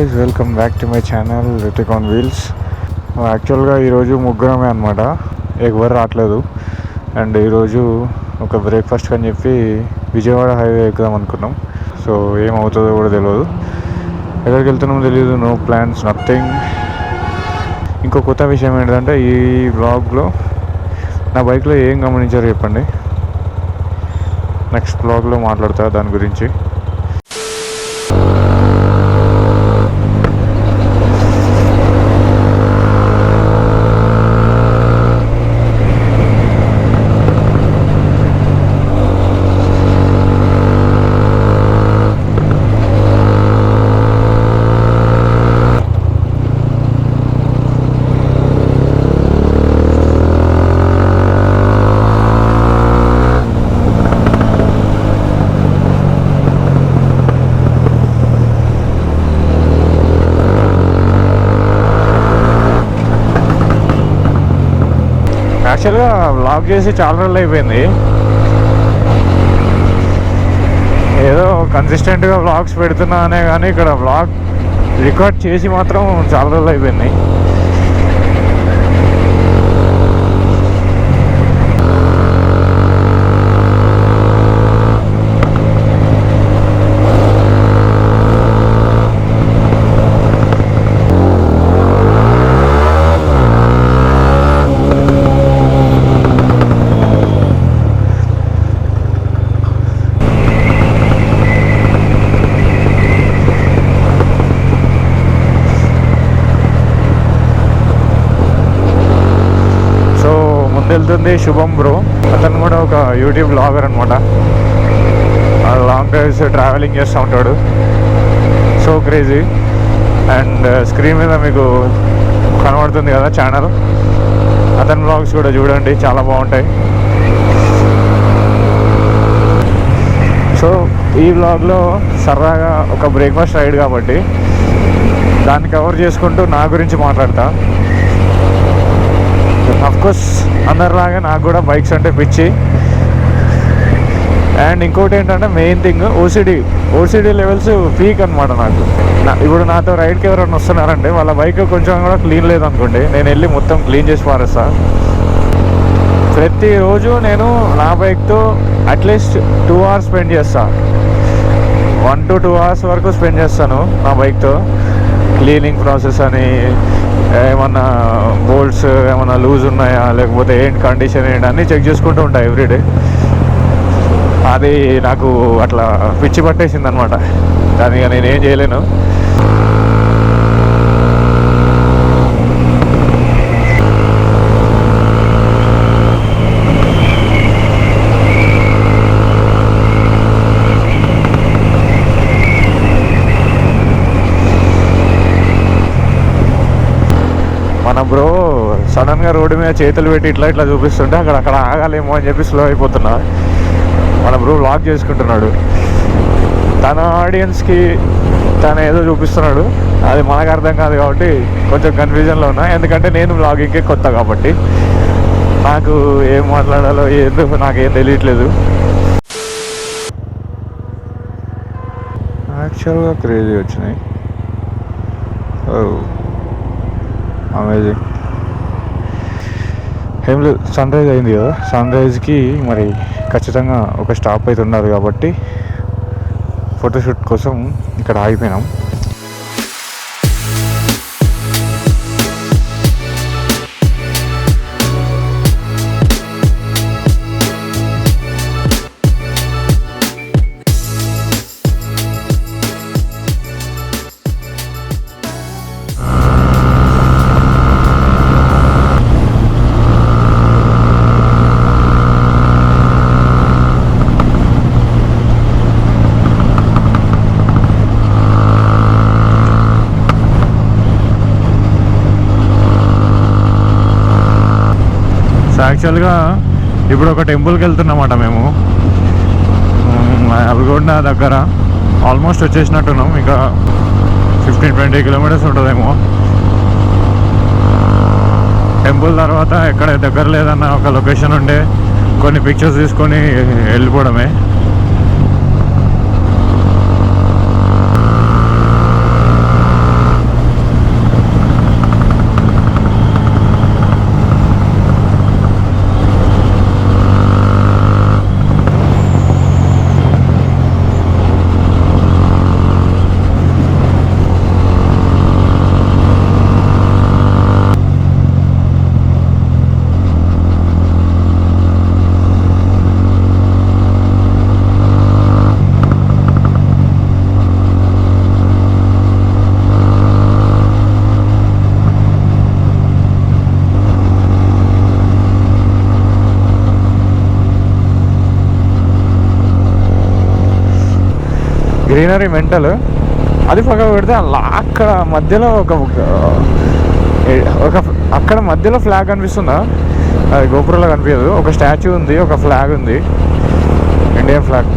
Guys, welcome back to my channel Rithik on wheels. యాక్చువల్గా ఈరోజు ముగ్గురమే అనమాట, ఎవరు రావట్లేదు. అండ్ ఈరోజు ఒక బ్రేక్ఫాస్ట్ అని చెప్పి విజయవాడ హైవే ఎక్కుదాం అనుకున్నాం. సో ఏమవుతుందో కూడా తెలియదు, ఎక్కడికి వెళ్తున్నామో తెలియదు. No plans, nothing. ఇంకో కొత్త విషయం ఏంటంటే, ఈ వ్లాగ్లో నా బైక్లో ఏం గమనించారో చెప్పండి. నెక్స్ట్ వ్లాగ్లో మాట్లాడతా దాని గురించి. యాక్చువల్గా వ్లాగ్ చేసి చాలా రోజులు అయిపోయింది. ఏదో కన్సిస్టెంట్గా వ్లాగ్స్ పెడుతున్నా అనే కానీ ఇక్కడ వ్లాగ్ రికార్డ్ చేసి మాత్రం చాలా రోజులు అయిపోయింది. వెళ్తుంది శుభం బ్రో, అతను కూడా ఒక యూట్యూబ్ బ్లాగర్ అనమాట. లాంగ్ డ్రైవ్స్ ట్రావెలింగ్ చేస్తూ ఉంటాడు. So crazy. అండ్ స్క్రీన్ మీద మీకు కనబడుతుంది కదా ఛానల్, అతని బ్లాగ్స్ కూడా చూడండి, చాలా బాగుంటాయి. సో ఈ బ్లాగ్లో సరదాగా ఒక బ్రేక్ఫాస్ట్ రైడ్ కాబట్టి దాన్ని కవర్ చేసుకుంటూ నా గురించి మాట్లాడతా. అఫ్కోర్స్ అందరిలాగా నాకు కూడా బైక్స్ అంటే పిచ్చి. అండ్ ఇంకోటి ఏంటంటే main thing OCD levels peak అనమాట నాకు. ఇప్పుడు నాతో రైడ్కి ఎవరైనా వస్తున్నారంటే వాళ్ళ బైక్ కొంచెం కూడా క్లీన్ లేదనుకోండి, నేను వెళ్ళి మొత్తం క్లీన్ చేసి పారేస్తా. ప్రతిరోజు నేను నా బైక్తో అట్లీస్ట్ 2 hours స్పెండ్ చేస్తా. 1 to 2 hours వరకు స్పెండ్ చేస్తాను నా బైక్తో. క్లీనింగ్ ప్రాసెస్ అని, ఏమన్నా బోల్ట్స్ ఏమన్నా లూజ్ ఉన్నాయా, లేకపోతే ఏంటి కండిషన్ ఏంటి అన్నీ చెక్ చేసుకుంటూ ఉంటాయి ఎవ్రీడే. అది నాకు అట్లా పిచ్చి పట్టేసింది అనమాట, దానిగా నేనేం చేయలేను. మన బ్రో సడన్గా రోడ్డు మీద చేతులు పెట్టి ఇట్లా చూపిస్తుంటే అక్కడ ఆగాలేమో అని చెప్పి స్లో అయిపోతున్నా. మన బ్రో వ్లాగ్ చేసుకుంటున్నాడు, తన ఆడియన్స్కి తను ఏదో చూపిస్తున్నాడు. అది మనకు అర్థం కాదు కాబట్టి కొంచెం కన్ఫ్యూజన్లో ఉన్నా, ఎందుకంటే నేను వ్లాగింగ్కే కొత్త కాబట్టి నాకు ఏం మాట్లాడాలో ఏందో నాకేం తెలియట్లేదు. యాక్చువల్గా క్రేజీ వచ్చినాయి, అమేజింగ్. ఏం లేదు, సన్ రైజ్ అయింది కదా, సన్ రైజ్కి మరి ఖచ్చితంగా ఒక స్టాప్ అయితే ఉన్నారు కాబట్టి ఫోటోషూట్ కోసం ఇక్కడ ఆగిపోయినాం. యాక్చువల్గా ఇప్పుడు ఒక టెంపుల్కి వెళ్తున్నమాట మేము, నల్గొండ దగ్గర. ఆల్మోస్ట్ వచ్చేసినట్టున్నాం, ఇంకా 15-20 kilometers ఉంటుందేమో. టెంపుల్ తర్వాత ఎక్కడ దగ్గర లేదన్న ఒక లొకేషన్ ఉండే కొన్ని పిక్చర్స్ తీసుకొని వెళ్ళిపోవడమే. Greenery mental. అది పక్కన పెడితే అలా అక్కడ మధ్యలో ఒక అక్కడ మధ్యలో ఫ్లాగ్ కనిపిస్తుందా, అది గోపురంలో కనిపించదు. ఒక స్టాచ్యూ ఉంది, ఒక ఫ్లాగ్ ఉంది, ఇండియన్ ఫ్లాగ్.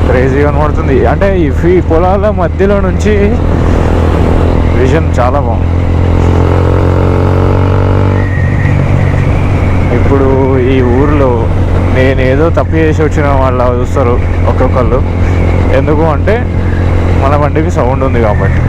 క్రేజీగా కనబడుతుంది. అంటే ఈ పొలాల మధ్యలో నుంచి విజన్ చాలా బాగుంది. ఇప్పుడు ఈ ఊర్లో నేను ఏదో తప్పు చేసి వచ్చిన వాళ్ళు చూస్తారు ఒక్కొక్కళ్ళు. ఎందుకు అంటే మన బండికి సౌండ్ ఉంది కాబట్టి.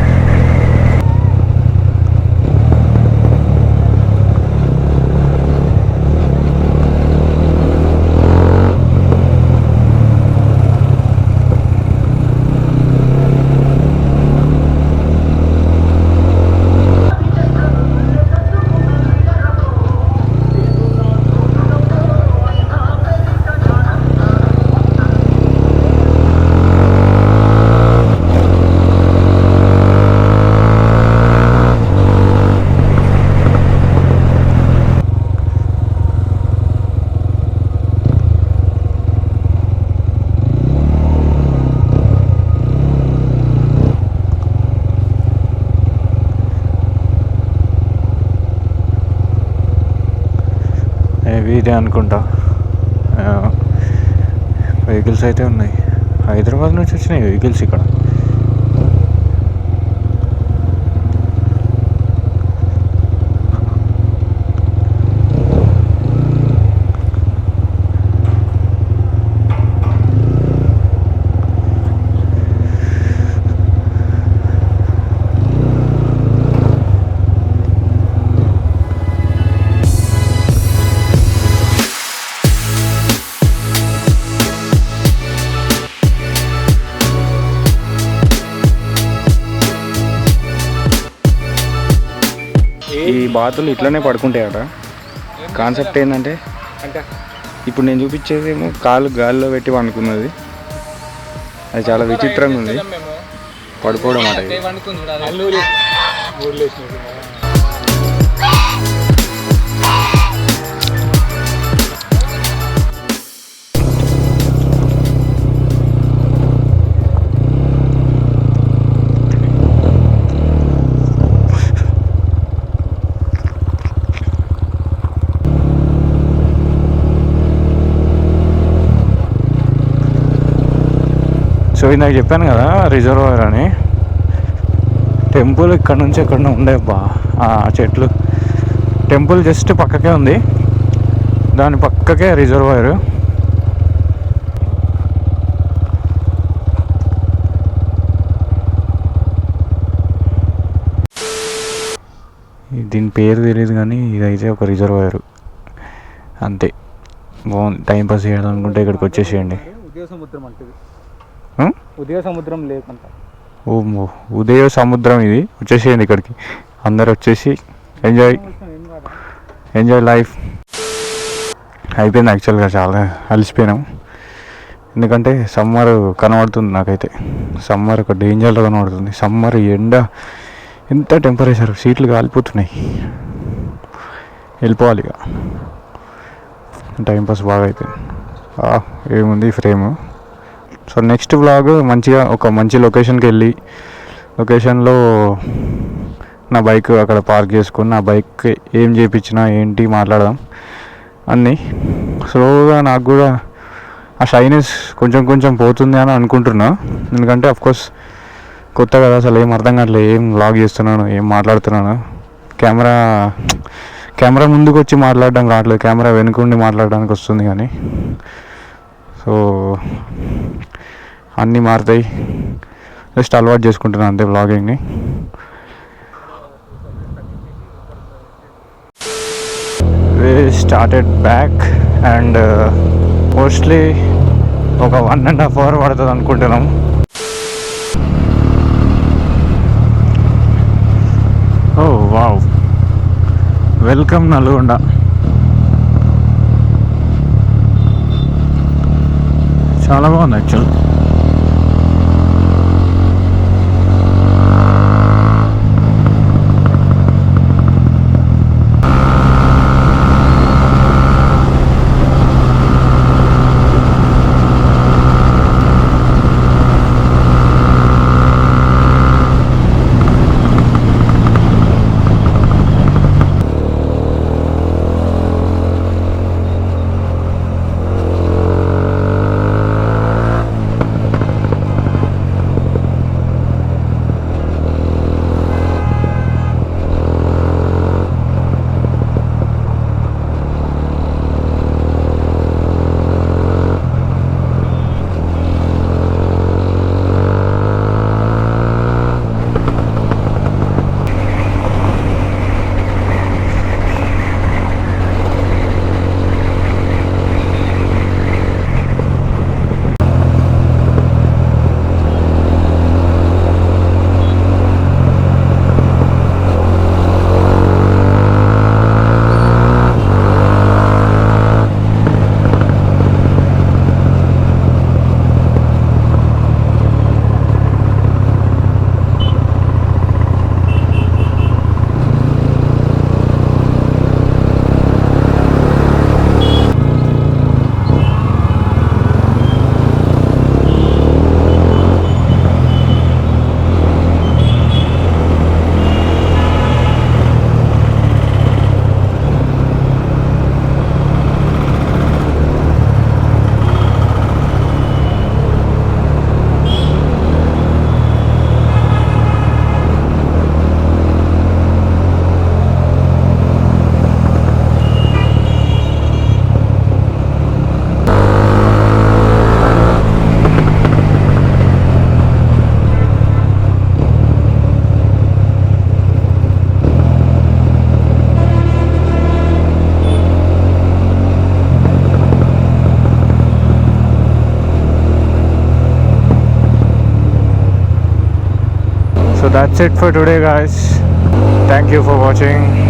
ఇదే అనుకుంటా వెహికల్స్ అయితే ఉన్నాయి. హైదరాబాద్ నుంచి వచ్చినాయి వెహికల్స్ ఇక్కడ. ఈ బాతులు ఇట్లనే పడుకుంటాయట. కాన్సెప్ట్ ఏంటంటే ఇప్పుడు నేను చూపించేది ఏమో కాలు గాలిలో పెట్టి పండుకున్నది. అది చాలా విచిత్రంగా ఉంది పడుకోవడం అట. సో ఇందాక చెప్పాను కదా రిజర్వాయర్ అని. టెంపుల్ ఇక్కడ నుంచి ఎక్కడ ఉండే బా ఆ చెట్లు. టెంపుల్ జస్ట్ పక్కకే ఉంది, దాని పక్కకే రిజర్వాయర్. దీని పేరు తెలియదు కానీ ఇదైతే ఒక రిజర్వాయర్ అంతే. బాగుంది. టైంపాస్ చేయాలనుకుంటే ఇక్కడికి వచ్చేసేయండి. ఉదయ సముద్రం లేకంట. ఓ ఉదయ సముద్రం ఇది. వచ్చేసేయండి ఇక్కడికి అందరు వచ్చేసి ఎంజాయ్ లైఫ్. అయిపోయింది యాక్చువల్గా, చాలా అలసిపోయినాం. ఎందుకంటే సమ్మర్ కనబడుతుంది నాకైతే. సమ్మర్ ఒక డేంజర్లో కనబడుతుంది. సమ్మర్ ఎండ ఎంత టెంపరేచర్, సీట్లు కాలిపోతున్నాయి. వెళ్ళిపోవాలి ఇక. టైంపాస్ బాగా అయిపోయింది. ఏముంది ఫ్రేమ్. సో నెక్స్ట్ వ్లాగ్ మంచిగా ఒక మంచి లొకేషన్కి వెళ్ళి, లొకేషన్లో నా బైక్ అక్కడ పార్క్ చేసుకొని నా బైక్ ఏం చేయించినా ఏంటి మాట్లాడదాం అన్నీ. స్లోగా నాకు కూడా ఆ షైనెస్ కొంచెం కొంచెం పోతుంది అని అనుకుంటున్నా. ఎందుకంటే అఫ్కోర్స్ కొత్త కదా, అసలు ఏం అర్థం కావట్లేదు. ఏం వ్లాగ్ చేస్తున్నాను, ఏం మాట్లాడుతున్నాను. కెమెరా ముందుకు వచ్చి మాట్లాడడం రావట్లేదు, కెమెరా వెనుకుండి మాట్లాడడానికి వస్తుంది. కానీ సో అన్నీ మారుతాయి. జస్ట్ అలవాటు చేసుకుంటున్నాను అంతే వ్లాగింగ్ని. We started back and mostly ఒక 1.5 hours పడుతుంది అనుకుంటున్నాం. Oh wow, welcome Nalgonda. చాలా బాగుంది actual. that's it for today guys. Thank you for watching.